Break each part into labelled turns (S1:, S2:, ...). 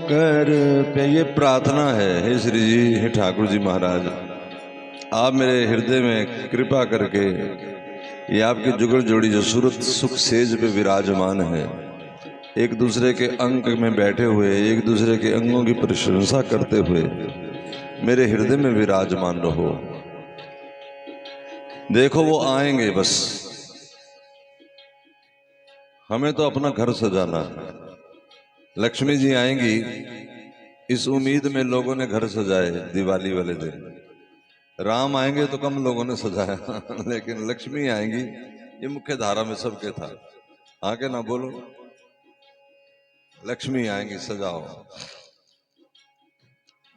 S1: कर पे ये प्रार्थना है। हे श्री जी, हे ठाकुर जी महाराज, आप मेरे हृदय में कृपा करके ये आपकी जुगल जोड़ी जो सूरत सुख सेज पे विराजमान है, एक दूसरे के अंग में बैठे हुए, एक दूसरे के अंगों की प्रशंसा करते हुए मेरे हृदय में विराजमान रहो। देखो वो आएंगे, बस हमें तो अपना घर सजाना है। लक्ष्मी जी आएंगी इस उम्मीद में लोगों ने घर सजाए दिवाली वाले दिन। राम आएंगे तो कम लोगों ने सजाया लेकिन लक्ष्मी आएंगी ये मुख्य धारा में सबके था। आगे ना बोलो, लक्ष्मी आएंगी सजाओ।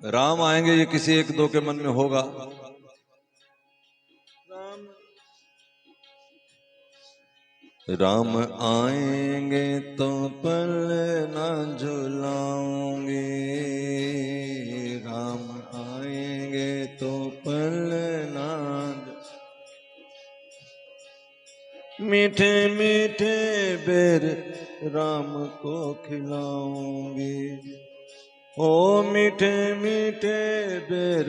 S1: राम आएंगे ये किसी एक दो के मन में होगा। राम आएंगे तो पल ना झुलाऊंगी, राम आएंगे तो पल ना, मीठे मीठे बेर राम को खिलाऊंगी, ओ मीठे मीठे बेर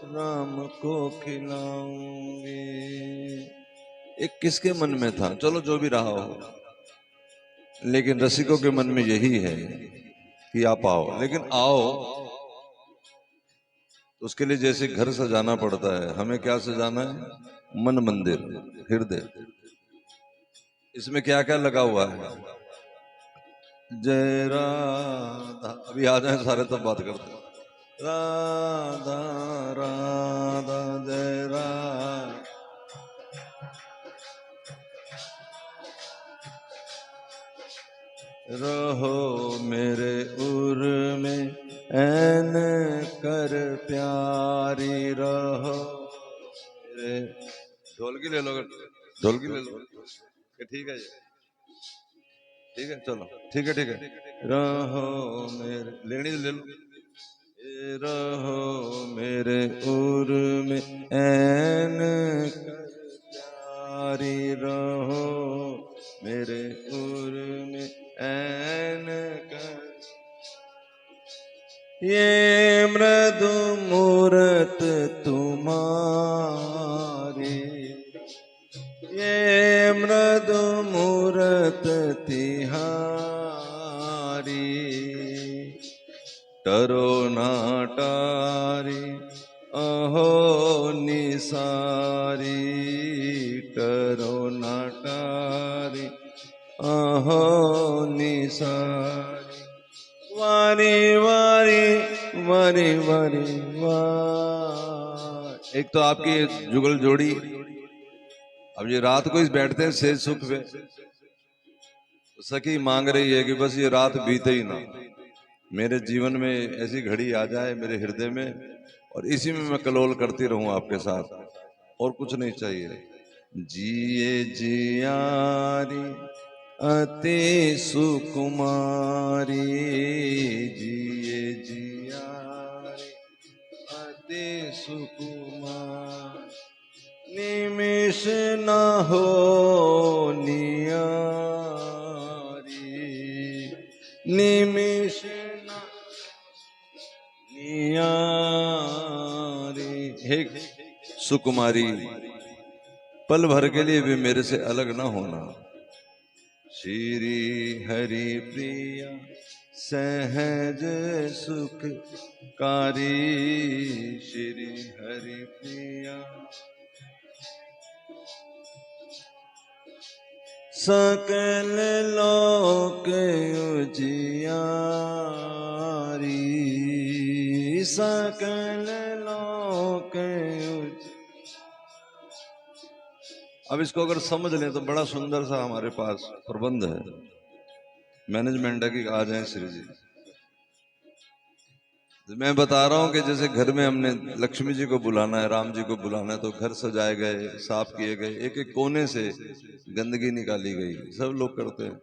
S1: राम को खिलाऊंगी। एक किसके मन में था, चलो जो भी रहा हो, लेकिन रसिकों के मन में यही है कि आप आओ। लेकिन आओ तो उसके लिए जैसे घर सजाना पड़ता है, हमें क्या सजाना है? मन मंदिर, हृदय। इसमें क्या क्या लगा हुआ है? जय राधा, अभी आ जाए सारे तब बात करते हैं। राधा राधा जय राधा, रहो मेरे उर में ऐन कर प्यारी, रहो मेरे। ढोलकी ले लो, ढोलकी ले लो, ठीक है ये, ठीक है, चलो ठीक है ठीक है। रहो मेरे, लेनी ले लो। रहो मेरे उर में ऐन कर प्यारी, रहो मेरे उर में ऐन कर। ये मृदु मूरत तुम्हारी, ये मृदु मूरत तिहारी, टरो ना टारी अहो निसारी, टरो ना टारी अहो निसारी, वारी वारी वारी वारी वार। एक तो आपकी जुगल जोड़ी, अब ये रात को इस बैठते हैं सेज सुख पे, तो सखी मांग रही है कि बस ये रात बीते ही ना, मेरे जीवन में ऐसी घड़ी आ जाए मेरे हृदय में, और इसी में मैं कलोल करती रहूं आपके साथ, और कुछ नहीं चाहिए। जिए जियारी अति सुकुमारी, जिए जियारी अति सुकुमार, निमिष न हो नियारी, निमिष न नियारी। हे सुकुमारी, पल भर के लिए भी मेरे से अलग ना होना। श्री हरि प्रिया सहज सुखकारी, श्री हरि प्रिया सकल लोक उजियारी, सकल लोक उजियारी। अब इसको अगर समझ लें तो बड़ा सुंदर सा हमारे पास प्रबंध है, मैनेजमेंट है कि आ जाए श्री जी। मैं बता रहा हूं कि जैसे घर में हमने लक्ष्मी जी को बुलाना है, राम जी को बुलाना है, तो घर सजाए गए, साफ किए गए, एक एक कोने से गंदगी निकाली गई, सब लोग करते हैं।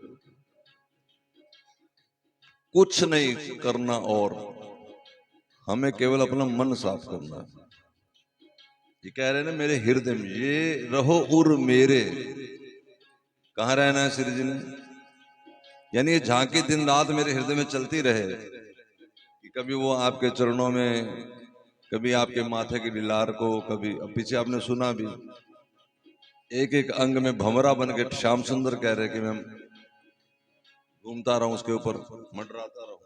S1: कुछ नहीं करना, और हमें केवल अपना मन साफ करना है। ये कह रहे हैं ना मेरे हृदय में, ये रहो उर मेरे। कहाँ रहना है श्री जी ने? यानी ये झांकी दिन रात मेरे हृदय में चलती रहे, कभी वो आपके चरणों में, कभी आपके माथे की लिलार को, कभी पीछे आपने सुना भी एक एक अंग में भंवरा बन के श्याम सुंदर कह रहे कि मैं घूमता रहूं, उसके ऊपर मंडराता रहूं।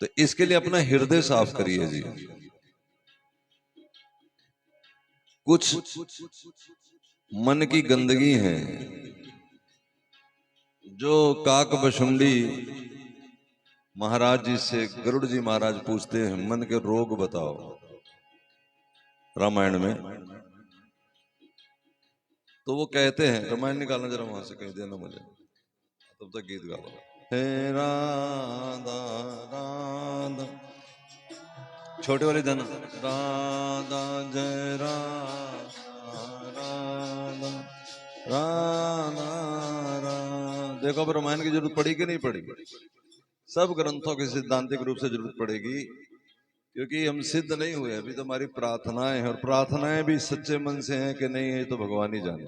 S1: तो इसके लिए अपना हृदय साफ करिए जी। कुछ मन की गंदगी है जो काक बशुंडी महाराज जी से गरुड़ जी महाराज पूछते हैं, मन के रोग बताओ रामायण में। तो वो कहते हैं, रामायण निकालना जरा वहां से, कह देना मुझे, तब तक गीत गाओ। हे राधा राधा, छोटे वाली धन, राधा जय राधा राधा राधा राधा। देखो अब रामायण की जरूरत पड़ी कि नहीं पड़ी? सब ग्रंथों की सिद्धांतिक रूप से जरूरत पड़ेगी, क्योंकि हम सिद्ध नहीं हुए अभी। तो हमारी प्रार्थनाएं हैं, और प्रार्थनाएं भी सच्चे मन से हैं कि नहीं, ये तो भगवान ही जाने।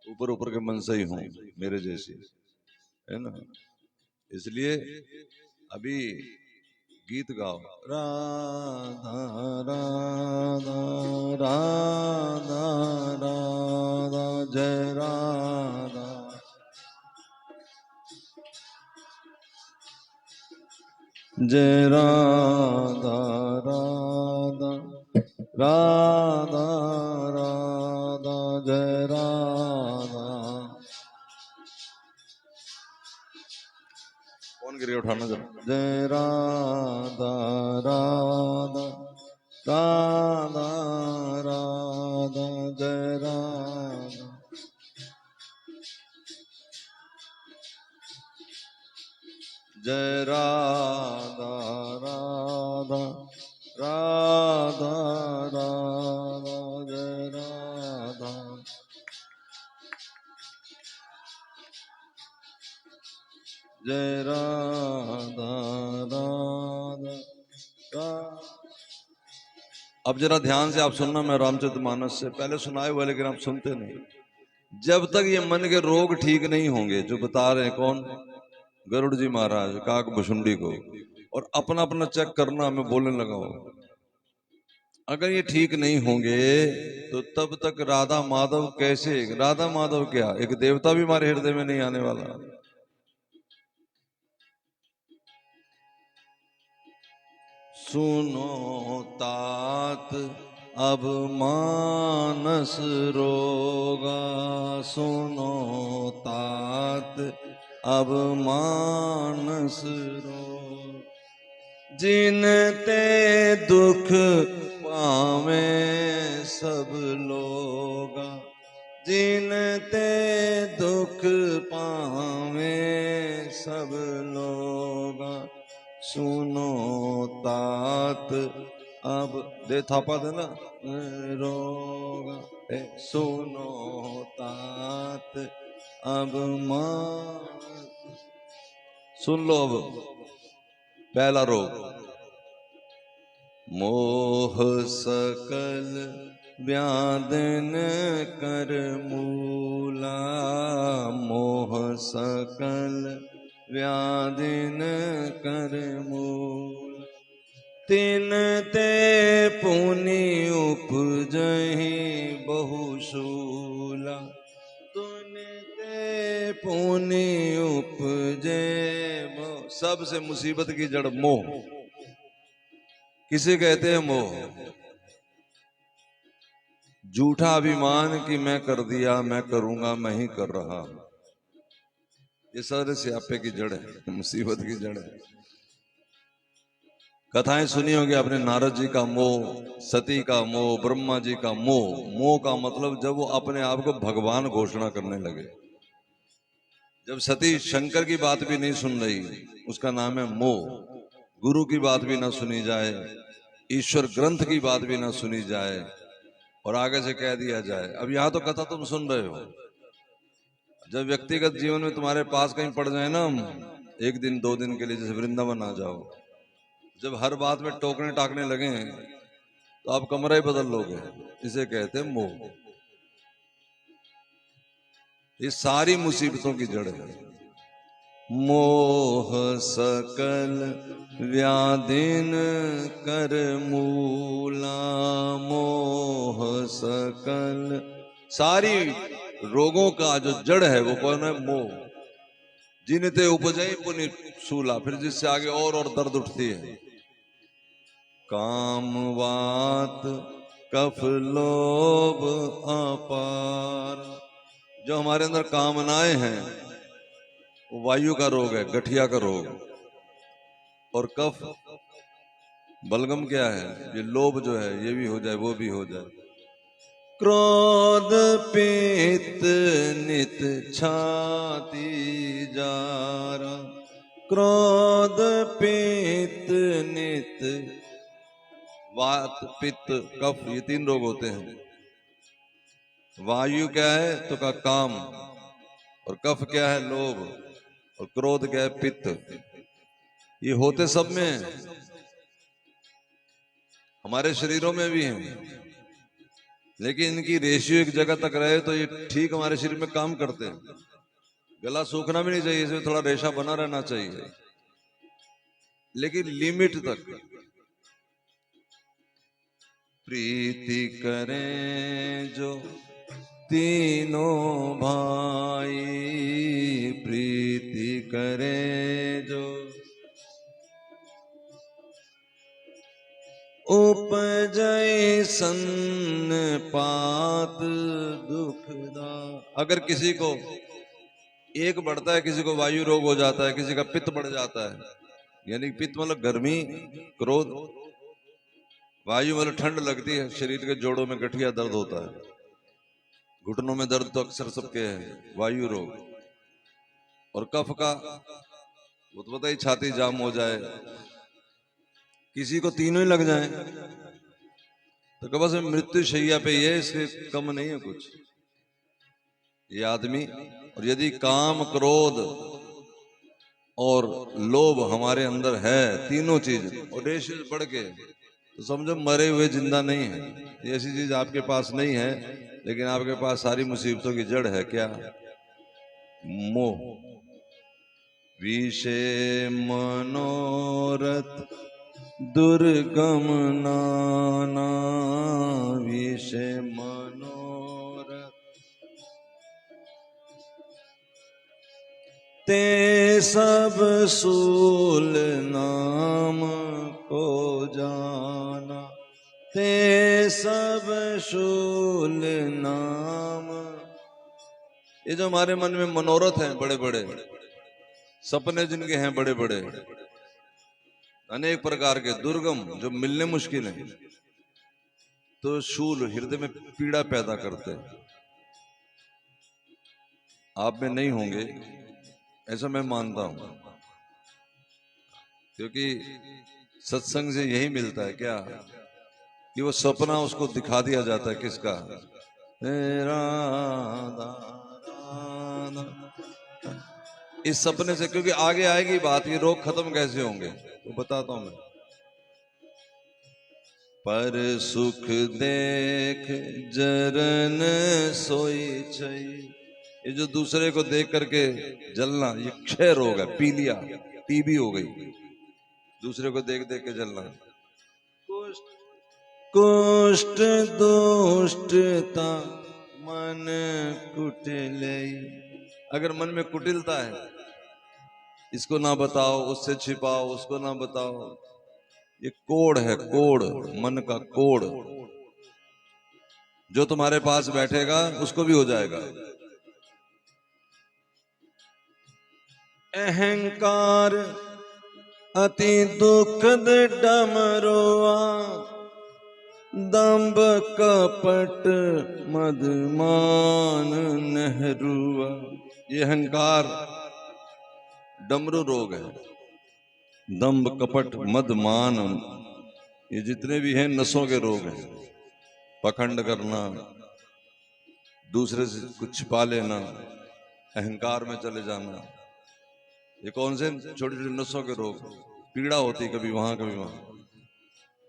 S1: ऊपर ऊपर के मन से ही हों मेरे जैसे, है ना। इसलिए अभी गीत गाओ, राधा राधा राधा राधा जय राधा, जय राधा राधा राधा राधा जय राधा। कौन गिरे उठाना जरा, जय राधा राधा राधा राधा जय राधा, जय राधा राधा राधा राधा जय राधा, जय राधा राधा राधा। अब जरा ध्यान से आप सुनना, मैं रामचरितमानस से पहले सुनाए हुआ, लेकिन आप सुनते नहीं। जब तक ये मन के रोग ठीक नहीं होंगे, जो बता रहे हैं कौन, गरुड़ जी महाराज काक भुसुंडी को, और अपना अपना चेक करना, मैं बोलने लगा हूं, अगर ये ठीक नहीं होंगे तो तब तक राधा माधव कैसे? राधा माधव क्या, एक देवता भी हमारे हृदय में नहीं आने वाला। सुनो तात अब मानस रोगा, सुनो तात अब मानस रोग, जिनते दुख पावे सब लोगा, जिनते दुख पावे सब लोगा, सुनो तात अब, दे थापा देना, रोगा, सुनो तात अब मान। सुन लो अब पहला रोग, मोह सकल व्याधन कर मूला, मोह सकल व्याधिन कर मूल, तिन ते पुनि उपजहि बहुशूला, तुन ते पुनि उपजे। सबसे मुसीबत की जड़ मोह। किसे कहते हैं मोह? झूठा अभिमान कि मैं कर दिया, मैं करूंगा, मैं ही कर रहा। ये सारे स्यापे की जड़ है, मुसीबत की जड़ है। कथाएं सुनी होगी आपने, नारद जी का मोह, सती का मोह, ब्रह्मा जी का मोह। मोह का मतलब जब वो अपने आप को भगवान घोषणा करने लगे। जब सती शंकर की बात भी नहीं सुन रही, उसका नाम है मोह। गुरु की बात भी ना सुनी जाए, ईश्वर ग्रंथ की बात भी ना सुनी जाए, और आगे से कह दिया जाए। अब यहां तो कथा तुम सुन रहे हो, जब व्यक्तिगत जीवन में तुम्हारे पास कहीं पड़ जाए ना, एक दिन दो दिन के लिए, जैसे वृंदावन आ जाओ, जब हर बात में टोकने टाकने लगे तो आप कमरा ही बदल लोगे। इसे कहते हैं मोह। ये सारी मुसीबतों की जड़ है। मोह सकल व्याधिन कर मूला। मोह सकल, सारी रोगों का जो जड़ है वो कौन है? मोह। जिनते उपजे पुनि सूला, फिर जिससे आगे और दर्द उठती है। काम वात कफ लोभ अपार, जो हमारे अंदर कामनाएं हैं वो वायु का रोग है, गठिया का रोग। और कफ बलगम क्या है? ये लोभ जो है, ये भी हो जाए वो भी हो जाए। क्रोध पीत नित छाती जारा। क्रोध पीत नित, वात पित्त कफ, ये 3 रोग होते हैं। वायु क्या है? तो का काम। और कफ क्या है? लोभ। और क्रोध क्या है? पित्त। ये होते सब में हैं, हमारे शरीरों में भी हैं, लेकिन इनकी रेशियो एक जगह तक रहे तो ये ठीक हमारे शरीर में काम करते हैं। गला सूखना भी नहीं चाहिए, इसमें थोड़ा रेशा बना रहना चाहिए, लेकिन लिमिट तक। प्रीति करें जो तीनों भाई, प्रीति करें जो उपजय सन्न पात दुखदा। अगर किसी को एक बढ़ता है, किसी को वायु रोग हो जाता है, किसी का पित्त बढ़ जाता है, यानी पित्त मतलब गर्मी, क्रोध, वायु मतलब ठंड लगती है, शरीर के जोड़ों में गठिया दर्द होता है, घुटनों में दर्द तो अक्सर सबके है, वायु रोग। और कफ का वो तो पता ही, छाती जाम हो जाए, किसी को तीनों ही लग जाए तो कब से मृत्यु शैया पे ये, इससे कम नहीं है कुछ ये आदमी। और यदि काम क्रोध और लोभ हमारे अंदर है, तीनों चीज, और रेशियो बढ़ के, तो समझो मरे हुए जिंदा नहीं है। ये ऐसी चीज आपके पास नहीं है, लेकिन आपके पास सारी मुसीबतों की जड़ है क्या? मोह। विषय मनोरथ दुर्गम नाना। विषय मनोरथ ते सब सूल नाम को जाना। ते सब शूल नाम, ये जो हमारे मन में मनोरथ हैं बड़े बड़े, सपने जिनके हैं बड़े बड़े, अनेक प्रकार के, दुर्गम, जो मिलने मुश्किल है, तो शूल हृदय में पीड़ा पैदा करते हैं। आप में नहीं होंगे ऐसा मैं मानता हूं, क्योंकि सत्संग से यही मिलता है क्या, कि वो सपना उसको दिखा दिया जाता है। किसका? राधा राधा। इस सपने से, क्योंकि आगे आएगी बात, ये रोग खत्म कैसे होंगे तो बताता हूं मैं। पर सुख देख जरन सोई छई, ये जो दूसरे को देख करके जलना, ये क्षय रोग है, पीलिया, टीबी हो गई, दूसरे को देख देख के जलना। कुष्ठ दुष्टता मन कुटिलई, अगर मन में कुटिलता है, इसको ना बताओ, उससे छिपाओ, उसको ना बताओ, ये कोड़ है, कोड़, मन का कोड़। जो तुम्हारे पास बैठेगा उसको भी हो जाएगा। अहंकार अति दुखद डमरुआ, दंभ कपट मदमान नेहरूआ। ये अहंकार डमरू रोग है, दंभ कपट मदमान, ये जितने भी हैं नसों के रोग हैं। पखंड करना, दूसरे से कुछ छिपा लेना, अहंकार में चले जाना, ये कौन से? छोटे छोटे नसों के रोग, पीड़ा होती कभी वहां कभी वहां।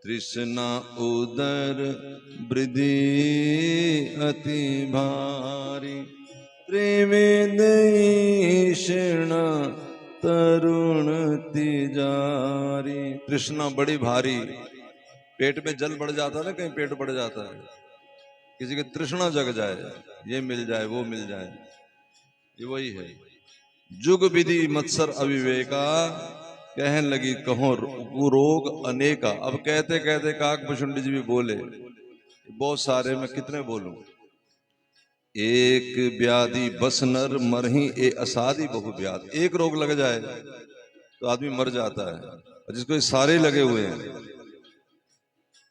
S1: तृष्णा उदर वृद्धि अति भारी, त्रिविध ईषण तरुण तिजारी। तृष्णा बड़ी भारी, पेट में जल बढ़ जाता है ना, कहीं पेट बढ़ जाता है, किसी की तृष्णा जग जाए, ये मिल जाए वो मिल जाए, ये वही है। जुग विधि मत्सर अविवेका, कहन लगी कहो रोग अनेका। अब कहते कहते काकभूषुंड जी भी बोले, बहुत सारे, मैं कितने बोलूं। एक व्याधि बस नर मरही ए असादी बहु व्याध। एक रोग लग जाए तो आदमी मर जाता है, और जिसको ये सारे लगे हुए हैं।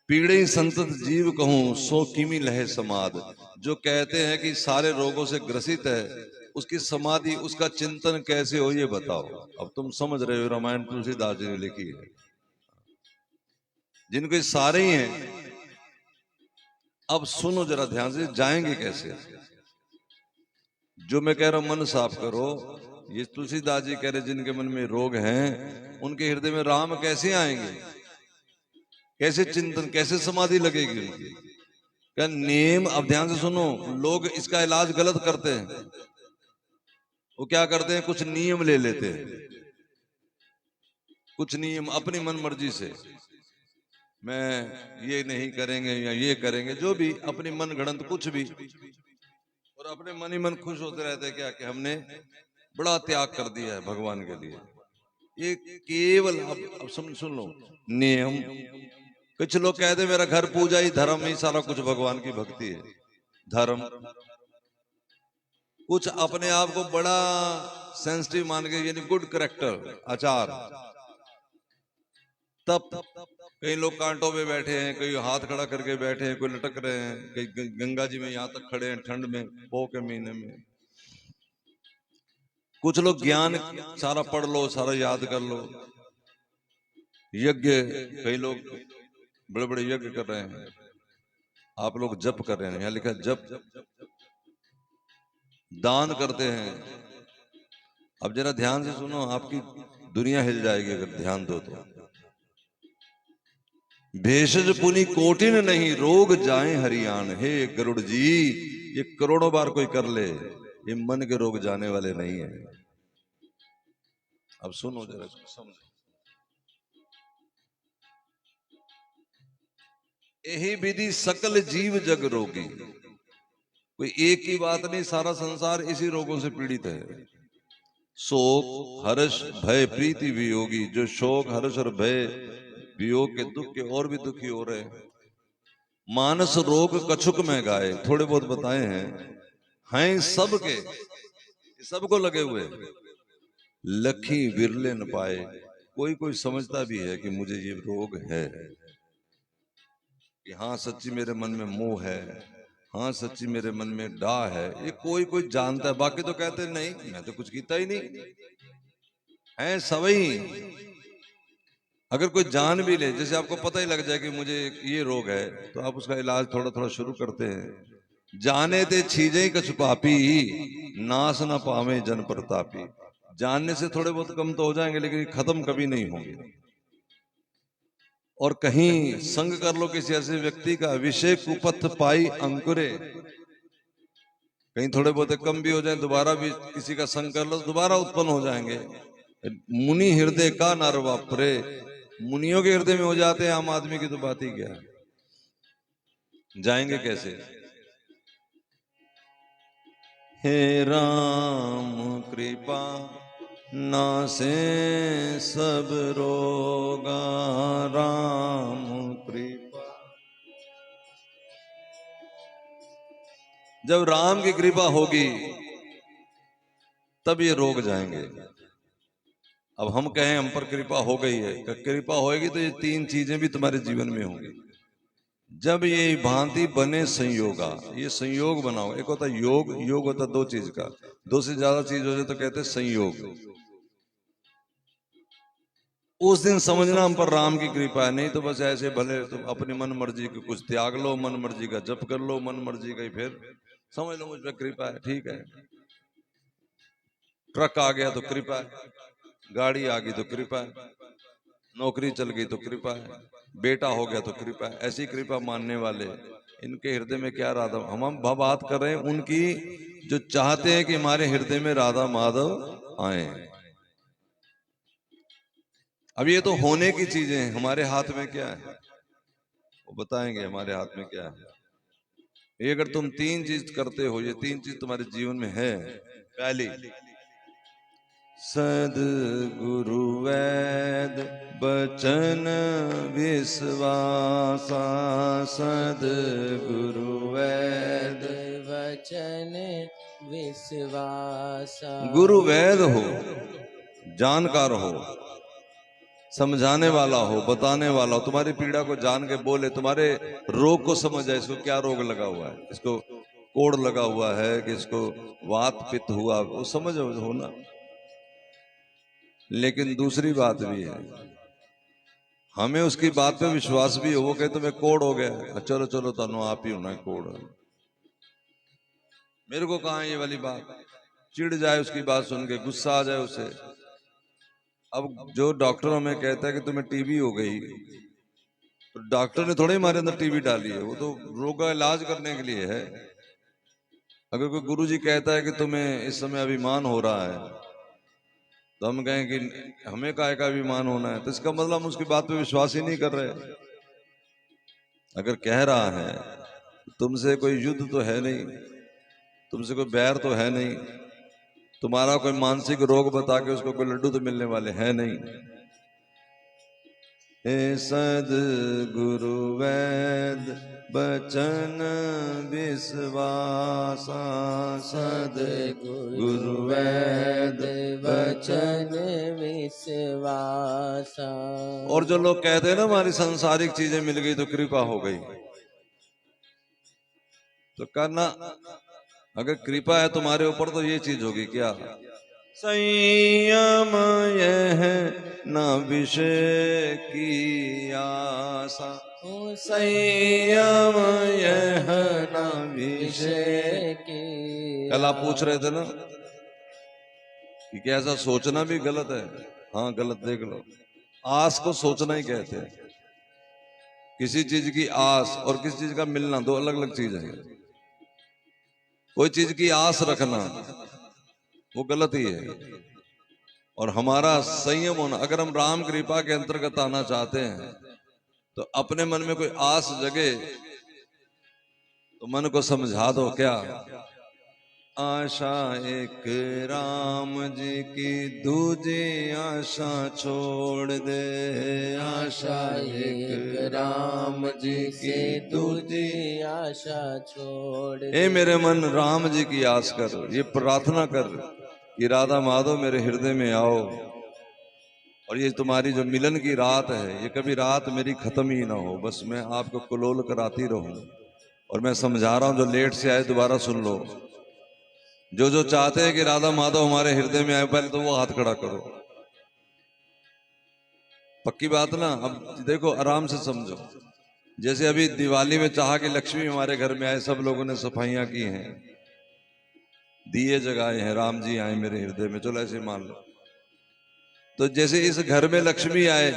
S1: पीड़े संतत जीव कहूं सो किमी लहे समाद। जो कहते हैं कि सारे रोगों से ग्रसित है, उसकी समाधि, उसका चिंतन कैसे हो, ये बताओ। अब तुम समझ रहे हो, रामायण तुलसीदास जी ने लिखी है। जिनको ये सारे ही हैं, अब सुनो जरा ध्यान से, जाएंगे कैसे। जो मैं कह रहा हूं मन साफ करो, ये तुलसीदास जी कह रहे जिनके मन में रोग हैं, उनके हृदय में राम कैसे आएंगे, कैसे चिंतन, कैसे समाधि लगेगी उनकी। क्या नियम, अब ध्यान से सुनो, लोग इसका इलाज गलत करते हैं। वो क्या करते हैं, कुछ नियम ले लेते हैं, कुछ नियम अपनी मन मर्जी से, मैं ये नहीं करेंगे या ये करेंगे, जो भी अपनी मन गढ़ंत कुछ भी, और अपने मन ही मन खुश होते रहते हैं क्या कि हमने बड़ा त्याग कर दिया है भगवान के लिए। ये केवल अब सुन लो नियम। कुछ लोग कहते मेरा घर पूजा ही धर्म ही सारा कुछ भगवान की भक्ति है, धर्म। कुछ अपने आप को बड़ा सेंसिटिव मान के, यानी गुड करेक्टर, आचार। तब कई लोग कांटों पे बैठे हैं, कोई हाथ खड़ा करके बैठे हैं, कोई लटक रहे हैं, कई गंगा जी में यहां तक खड़े हैं ठंड में, पो के महीने में। कुछ लोग ज्ञान सारा पढ़ लो, सारा याद कर लो। यज्ञ, कई लोग बड़े बड़े यज्ञ कर रहे हैं, आप लोग जप कर रहे हैं, यहां लिखा जप। दान करते हैं। अब जरा ध्यान से सुनो, आपकी दुनिया हिल जाएगी अगर ध्यान दो तो। भेषज पुनि कोटिन नहीं, रोग जाए हरियाण। हे गरुड़ जी, ये करोड़ों बार कोई कर ले, ये मन के रोग जाने वाले नहीं है। अब सुनो जरा, समझो। यही विधि सकल जीव जग रोगी। कोई एक ही बात नहीं, सारा संसार इसी रोगों से पीड़ित है। शोक हर्ष भय प्रीति वियोगी। जो शोक हर्ष और भय वियोग के दुख के और भी दुखी हो रहे हैं। मानस रोग कछुक में गाए, थोड़े बहुत बताए हैं सबके, सबको लगे हुए। लखी विरले न पाए, कोई कोई समझता भी है कि मुझे ये रोग है, कि हाँ सच्ची मेरे मन में मोह है, हाँ सच्ची मेरे मन में डाह है, ये कोई कोई जानता है। बाकी तो कहते नहीं, मैं तो कुछ कीता ही नहीं है, सभी। अगर कोई जान भी ले, जैसे आपको पता ही लग जाए कि मुझे ये रोग है, तो आप उसका इलाज थोड़ा थोड़ा शुरू करते हैं। जाने ते छीजे कछु पापी, नाश न पावे जन प्रतापी। जानने से थोड़े बहुत कम तो हो जाएंगे, लेकिन खत्म कभी नहीं होंगे। और कहीं संग कर लो किसी ऐसे व्यक्ति का, विषय कुपथ पाई अंकुरे। कहीं थोड़े बहुत कम भी हो जाए, दोबारा भी किसी का संग कर लो, दोबारा उत्पन्न हो जाएंगे। मुनि हृदय का नर वापरे, मुनियों के हृदय में हो जाते हैं, आम आदमी की तो बात ही क्या है। जाएंगे कैसे। हे राम कृपा नासे सब रोगा, राम कृपा। जब राम की कृपा होगी तब ये रोग जाएंगे। अब हम कहें हम पर कृपा हो गई है, कृपा होगी तो ये तीन चीजें भी तुम्हारे जीवन में होंगी। जब ये भांति बने संयोगा, ये संयोग बनाओ। एक होता योग, योग होता दो चीज का, दो से ज्यादा चीज हो जाए तो कहते संयोग। उस दिन समझना हम पर राम की कृपा है, नहीं तो बस ऐसे भले तुम अपनी मन मर्जी के कुछ त्याग लो, मन मर्जी का जप कर लो, मन मर्जी का ही फिर समझ लो मुझ पर कृपा है, ठीक है। ट्रक आ गया तो कृपा है, गाड़ी आ गई तो कृपा है, नौकरी चल गई तो कृपा है, बेटा हो गया तो कृपा है। ऐसी कृपा मानने वाले, इनके हृदय में क्या राधा, हम बात कर रहे हैं उनकी जो चाहते हैं कि हमारे हृदय में राधा माधव आए। अब ये तो होने की चीजें हैं, हमारे हाथ में क्या है वो बताएंगे हमारे हाथ में क्या है। ये अगर तुम तीन चीज करते हो, ये तीन चीज तुम्हारे जीवन में है। पहली, सद्गुरु वैद बचन विश्वासा, सद्गुरु वैद
S2: वचन विश्वासा।
S1: गुरु वैद हो, जानकार हो, समझाने वाला हो, बताने वाला हो, तुम्हारी पीड़ा को जान के बोले, तुम्हारे रोग को समझ जाए, इसको क्या रोग लगा हुआ है, इसको कोड़ लगा हुआ है कि इसको वात पित्त हुआ, वो समझ हो ना। लेकिन दूसरी बात भी है, हमें उसकी बात पे विश्वास भी हो। वो कहे तुम्हें कोड़ हो गया, चलो चलो तनु आप ही होना कोड़, मेरे को कहा ये वाली बात। चिढ़ जाए उसकी बात सुन के, गुस्सा आ जाए उसे। अब जो डॉक्टर हमें कहता है कि तुम्हें टीबी हो गई, तो डॉक्टर ने थोड़े हमारे अंदर टीबी डाली है, वो तो रोग का इलाज करने के लिए है। अगर कोई गुरुजी कहता है कि तुम्हें इस समय अभिमान हो रहा है, तो हम कहें कि हमें काय का अभिमान होना है, तो इसका मतलब हम उसकी बात पे विश्वास ही नहीं कर रहे। अगर कह रहा है तुमसे कोई युद्ध तो है नहीं, तुमसे कोई बैर तो है नहीं, तुम्हारा कोई मानसिक रोग बता के उसको कोई लड्डू तो मिलने वाले हैं नहीं। हे सद्गुरु वैद बचन विश्वासा, सद्गुरु वैद
S2: वचन विश्वासा।
S1: और जो लोग कहते हैं ना हमारी संसारिक चीजें मिल गई तो कृपा हो गई, तो करना, अगर कृपा है तुम्हारे ऊपर तो ये चीज होगी क्या, संयम यह न विषय की आशा, संयम यह न विषय की। कल आप पूछ रहे थे ना कि क्या ऐसा सोचना भी गलत है। हाँ गलत, देख लो, आस को सोचना ही कहते हैं। किसी चीज की आस और किसी चीज का मिलना दो अलग अलग चीज है। कोई चीज की आस रखना वो गलत ही है, और हमारा संयम होना। अगर हम राम कृपा के अंतर्गत आना चाहते हैं तो अपने मन में कोई आस जगे तो मन को समझा दो, क्या आशा एक राम जी की, दूजी आशा छोड़ दे, आशा एक राम जी की, दूजी
S2: आशा छोड़ दे।
S1: ए मेरे मन राम जी की आस कर, ये प्रार्थना कर कि राधा माधव मेरे हृदय में आओ, और ये तुम्हारी जो मिलन की रात है, ये कभी रात मेरी खत्म ही ना हो, बस मैं आपको कुलोल कराती रहूं। और मैं समझा रहा हूं, जो लेट से आए दोबारा सुन लो। जो जो चाहते हैं कि राधा माधव हमारे हृदय में आए, पहले तो वो हाथ खड़ा करो। पक्की बात ना। अब देखो आराम से समझो, जैसे अभी दिवाली में चाहा कि लक्ष्मी हमारे घर में आए, सब लोगों ने सफाइयां की हैं, दिए जगाए हैं, राम जी आए मेरे हृदय में, चलो ऐसे मान लो। तो जैसे इस घर में लक्ष्मी आए,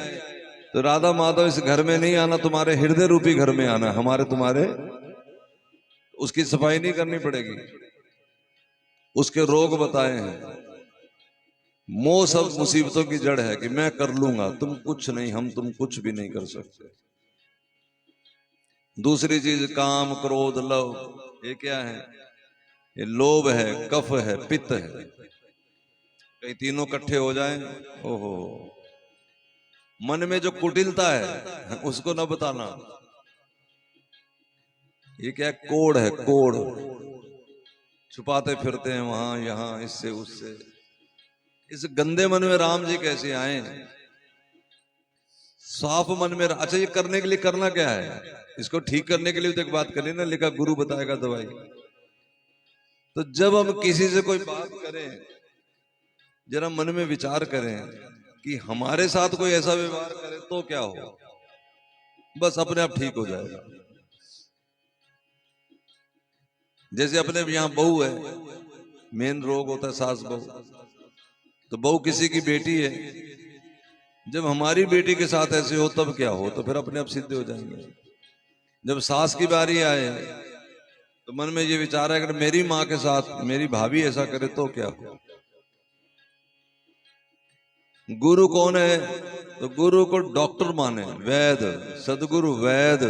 S1: तो राधा माधव इस घर में नहीं आना, तुम्हारे हृदय रूपी घर में आना, हमारे तुम्हारे। उसकी सफाई नहीं करनी पड़ेगी, उसके रोग बताए हैं। मोह सब मुसीबतों की जड़ है कि मैं कर लूंगा, तुम कुछ नहीं, हम तुम कुछ भी नहीं कर सकते। दूसरी चीज काम क्रोध लव, ये क्या है, ये लोभ है, कफ है, पित्त है। कई तीनों इकट्ठे हो जाएं, ओहो। मन में जो कुटिलता है उसको न बताना। ये क्या है, कोड़ है, कोड़। छुपाते फिरते हैं वहां यहां, इससे उससे। इस गंदे मन में राम जी कैसे आए, साफ मन में। अच्छा, ये करने के लिए करना क्या है, इसको ठीक करने के लिए तो एक बात करें ना, लिखा गुरु बताएगा दवाई। तो जब हम किसी से कोई बात करें, जरा मन में विचार करें कि हमारे साथ कोई ऐसा व्यवहार करे तो क्या हो, बस अपने आप ठीक हो जाएगा। जैसे अपने यहाँ बहू है, मेन रोग होता है सास बहू। तो बहू किसी की बेटी है, जब हमारी बेटी के साथ ऐसे हो तब क्या हो, तो फिर अपने आप सिद्ध हो जाएंगे। जब सास की बारी आए तो मन में ये विचार है अगर मेरी माँ के साथ मेरी भाभी ऐसा करे तो क्या हो। गुरु कौन है, तो गुरु को डॉक्टर माने, वैद, सदगुरु वैद।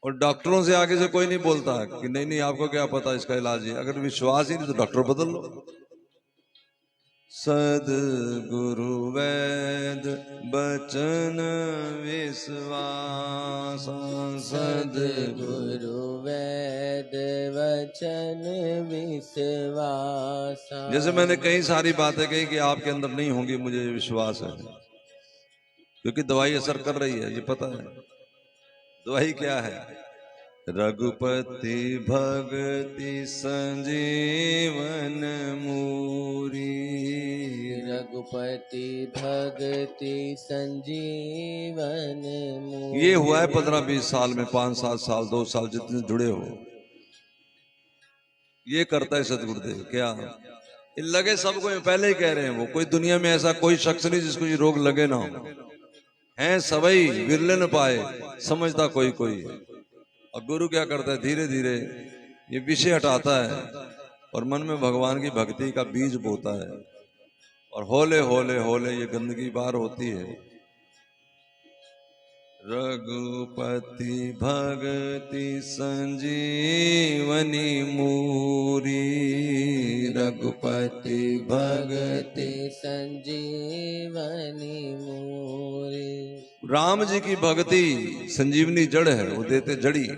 S1: और डॉक्टरों से आगे से कोई नहीं बोलता कि नहीं नहीं आपको क्या पता इसका इलाज है। अगर विश्वास ही नहीं तो डॉक्टर बदल लो। सदगुरु वैद बचन विश्वास,
S2: सद्गुरु वेद वचन विश्वास।
S1: जैसे मैंने कई सारी बातें कही कि आपके अंदर नहीं होंगी, मुझे विश्वास है, क्योंकि दवाई असर कर रही है, ये पता है। दवाई क्या है? रघुपति भगति संजीवन मूरी।
S2: रघुपति भगति संजीवन मूरी।
S1: ये हुआ है 15-20 साल में, 5-7 साल, 2 साल, जितने जुड़े हो। ये करता है सदगुरुदेव। क्या ये लगे सबको, पहले ही कह रहे हैं वो, कोई दुनिया में ऐसा कोई शख्स नहीं जिसको ये रोग लगे ना हो। हैं सबई विरले न पाए, समझता कोई कोई। और गुरु क्या करता है? धीरे धीरे ये विषय हटाता है और मन में भगवान की भक्ति का बीज बोता है, और होले होले होले ये गंदगी बाहर होती है। रघुपति भगति संजीवनी मूरी। रघुपति
S2: भगति संजीवनी मूरी।
S1: राम जी की भक्ति संजीवनी जड़ है, वो देते जड़ी।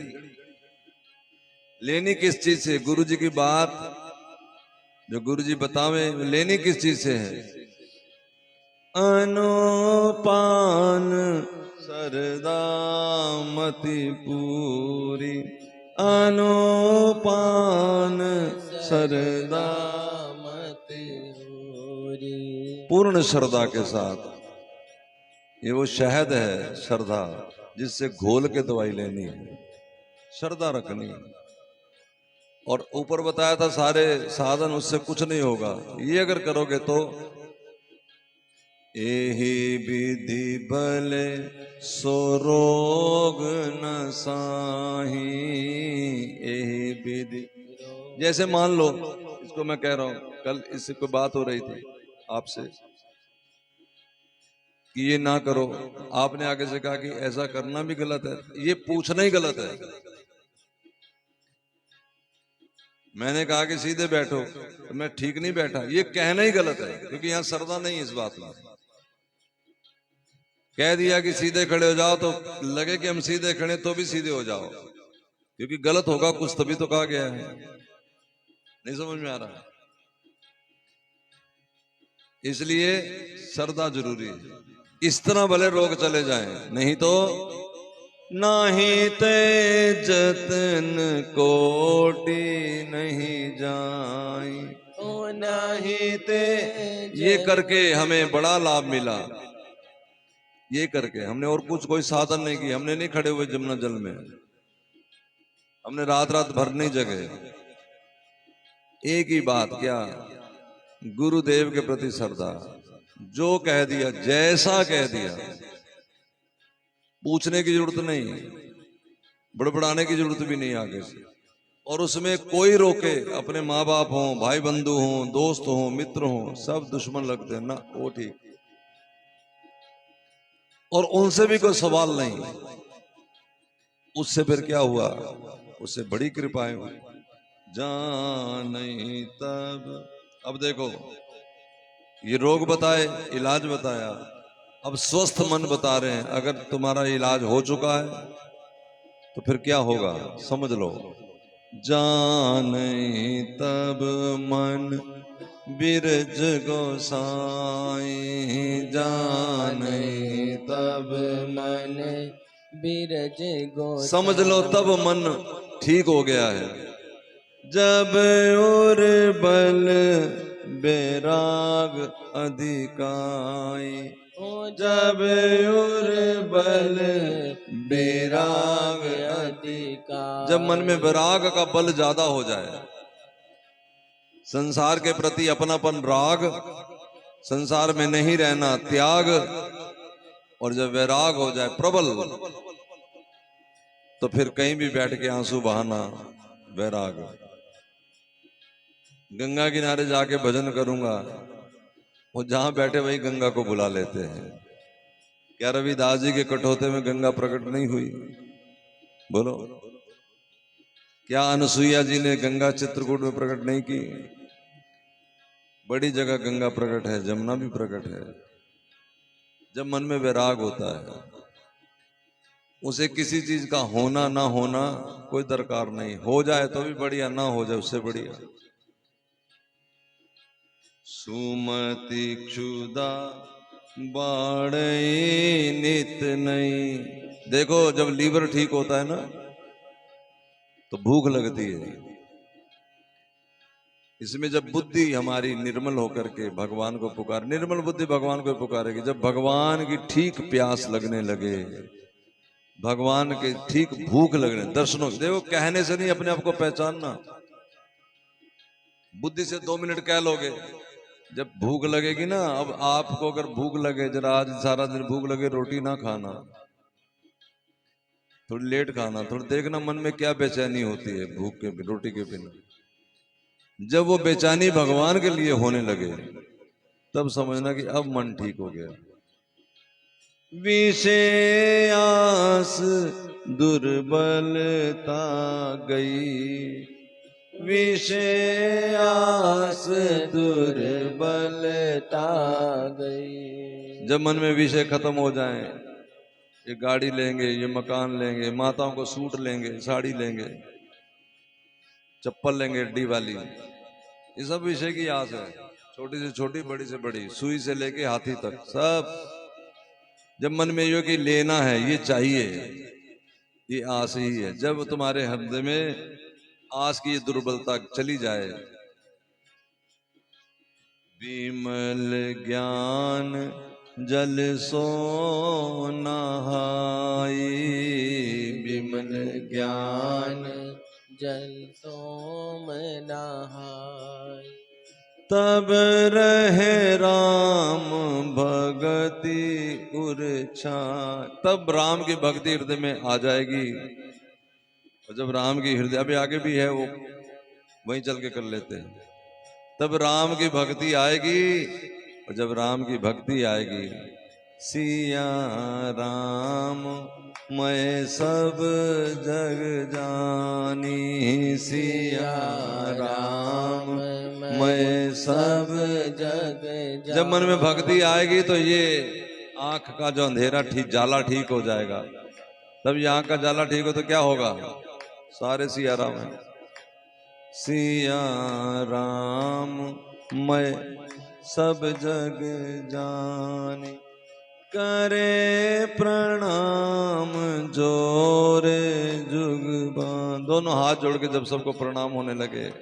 S1: लेनी किस चीज से? गुरु जी की बात जो गुरु जी बतावे, लेनी किस चीज से है? अनुपान सरदा मति पूरी। अनुपान सरदा
S2: मति पूरी।
S1: पूर्ण श्रद्धा के साथ। ये वो शहद है श्रद्धा, जिससे घोल के दवाई लेनी है, श्रद्धा रखनी है। और ऊपर बताया था सारे साधन, उससे कुछ नहीं होगा। ये अगर करोगे तो एही विधि भले सो रोग न साही। एही विधि, जैसे मान लो, इसको मैं कह रहा हूं, कल इससे कोई बात हो रही थी आपसे कि ये ना करो, आपने आगे से कहा कि ऐसा करना भी गलत है। ये पूछना ही गलत है। मैंने कहा कि सीधे बैठो, तो मैं ठीक नहीं बैठा, ये कहना ही गलत है, क्योंकि यहां श्रद्धा नहीं है इस बात में। कह दिया कि सीधे खड़े हो जाओ, तो लगे कि हम सीधे खड़े, तो भी सीधे हो जाओ, क्योंकि गलत होगा कुछ तभी तो कहा गया है। नहीं समझ में आ रहा है? इसलिए श्रद्धा जरूरी है। इस तरह भले रोग चले जाएं, नहीं तो नाही ते जतन कोटि नहीं जाई।
S2: ओ नहीं ते
S1: ये करके हमें बड़ा लाभ मिला। ये करके हमने और कुछ कोई साधन नहीं किया। हमने नहीं खड़े हुए जमुना जल में, हमने रात रात भर नहीं जगे। एक ही बात, क्या? गुरुदेव के प्रति श्रद्धा। जो कह दिया, जैसा कह दिया, पूछने की जरूरत नहीं, बड़बड़ाने की जरूरत भी नहीं आगे से। और उसमें कोई रोके, अपने माँ बाप हों, भाई बंधु हों, दोस्त हों, मित्र हों, सब दुश्मन लगते हैं ना, वो ठीक। और उनसे भी कोई सवाल नहीं। उससे फिर क्या हुआ? उससे बड़ी कृपाएं हुई। जान नहीं तब। अब देखो, ये रोग बताए, इलाज बताया, अब स्वस्थ मन बता रहे हैं। अगर तुम्हारा इलाज हो चुका है तो फिर क्या होगा समझ लो। जान तब मन बिरज गोसाई। जान
S2: तब मन बिरज गोसाई।
S1: समझ लो, तब मन ठीक हो गया है। जब और बल बैराग अधिकाई। जब और बल बैराग अधिकाई। जब मन में बैराग का बल ज्यादा हो जाए, संसार के प्रति अपनापन, राग, संसार में नहीं रहना, त्याग, और जब वैराग हो जाए प्रबल, तो फिर कहीं भी बैठ के आंसू बहाना, वैराग। गंगा किनारे जाके भजन करूंगा, वो जहां बैठे वही गंगा को बुला लेते हैं। क्या रविदास जी के कठौते में गंगा प्रकट नहीं हुई? बोलो, क्या अनसुईया जी ने गंगा चित्रकूट में प्रकट नहीं की? बड़ी जगह गंगा प्रकट है, जमुना भी प्रकट है। जब मन में वैराग होता है, उसे किसी चीज का होना ना होना कोई दरकार नहीं, हो जाए तो भी बढ़िया, ना हो जाए उससे बढ़िया। सुमति क्षुदा बाड़ई नित नहीं। देखो, जब लीवर ठीक होता है ना तो भूख लगती है। इसमें जब बुद्धि हमारी निर्मल होकर के भगवान को पुकार, निर्मल बुद्धि भगवान को पुकारेगी। जब भगवान की ठीक प्यास लगने लगे, भगवान के ठीक भूख लगने, दर्शनों, देखो कहने से नहीं, अपने आप को पहचानना। बुद्धि से 2 मिनट कह लोगे, जब भूख लगेगी ना, अब आपको अगर भूख लगे, जरा आज सारा दिन भूख लगे, रोटी ना खाना, थोड़ी लेट खाना, थोड़ी देखना मन में क्या बेचैनी होती है भूख के, रोटी के बिना। जब वो बेचैनी भगवान के लिए होने लगे, तब समझना कि अब मन ठीक हो गया। विषय आस दुर्बलता गई, विषय आस
S2: दुर्बलता गई।
S1: जब मन में विषय खत्म हो जाए, ये गाड़ी लेंगे, ये मकान लेंगे, माताओं को सूट लेंगे, साड़ी लेंगे, चप्पल लेंगे एड्डी वाली, ये सब विषय की आस है। छोटी से छोटी, बड़ी से बड़ी, सुई से लेके हाथी तक सब। जब मन में यो कि लेना है, ये चाहिए, ये आस ही है। जब तुम्हारे हृदय में आस की ये दुर्बलता चली जाए, विमल ज्ञान जल सो नहाई,
S2: विमल ज्ञान जल सोम नहाय।
S1: तब रहे राम भगति उर्छा। तब राम की भक्ति हृदय में आ जाएगी। और जब राम की हृदय, अभी आगे भी है वो, वहीं चल के कर लेते हैं। तब राम की भक्ति आएगी, और जब राम की भक्ति आएगी, सिया राम मैं सब जग जानी, सिया राम मैं सब
S2: जग जानी।
S1: जब मन में भक्ति आएगी तो ये आंख का जो अंधेरा ठीक, जाला ठीक हो जाएगा। तब ये आंख का जाला ठीक हो तो क्या होगा? सारे सिया राम है। सिया राम मैं सब जग जानी, करे प्रणाम जोरे जुगबान। दोनों हाथ जोड़ के जब सबको प्रणाम होने लगे,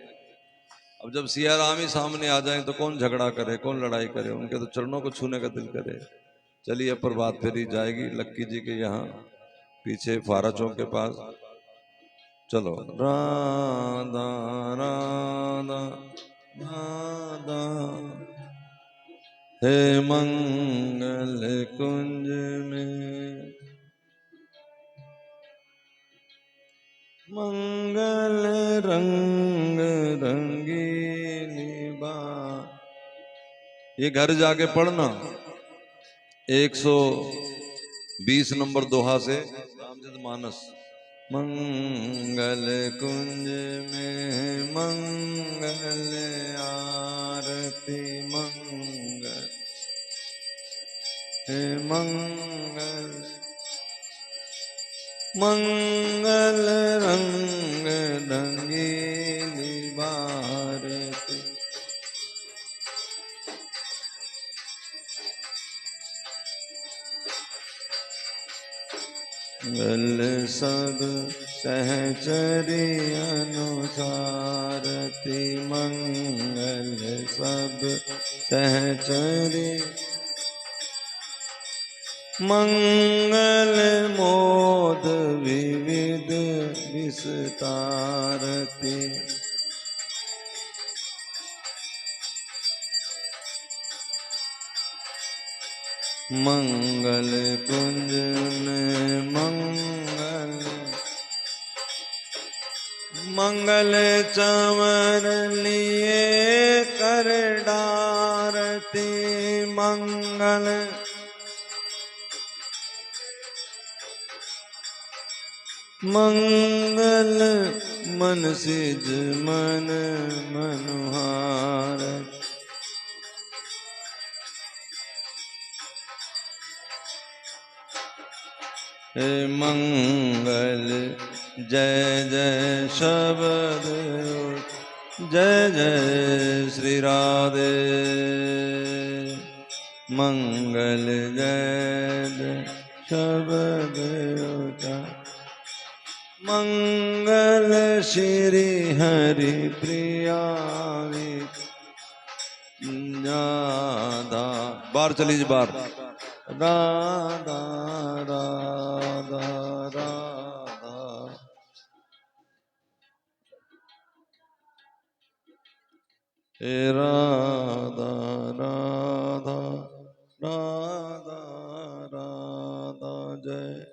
S1: अब जब सिया राम ही सामने आ जाए तो कौन झगड़ा करे, कौन लड़ाई करे? उनके तो चरणों को छूने का दिल करे। चलिए, अब प्रभात फेरी जाएगी लक्की जी के यहाँ पीछे फारा चौक के पास। चलो, राधा राधा राधा, हे मंगल कुंज में मंगल रंग रंगीली बात। ये घर जाके पढ़ना 120 नंबर दोहा से रामचरितमानस। मंगल कुंज में मंगल आरती, मंगल हे मंगल मंगल रंग रंगीली भारती। मंगल सब सहचरी अनुसारती, मंगल सब सहचरी, मंगल मोद विविध विस्तारती। मंगल कुंज में मंगल, मंगल चमर लिए कर डारती, मंगल मंगल मन सिज मन मनुहार। हे मंगल जय जय शब्द जय जय श्री राधे। मंगल जय जय शब्द मंगल श्री हरि प्रिया राधा। बार चली जी बार। राधा राधा राधा। हे राधा राधा राधा राधा जय।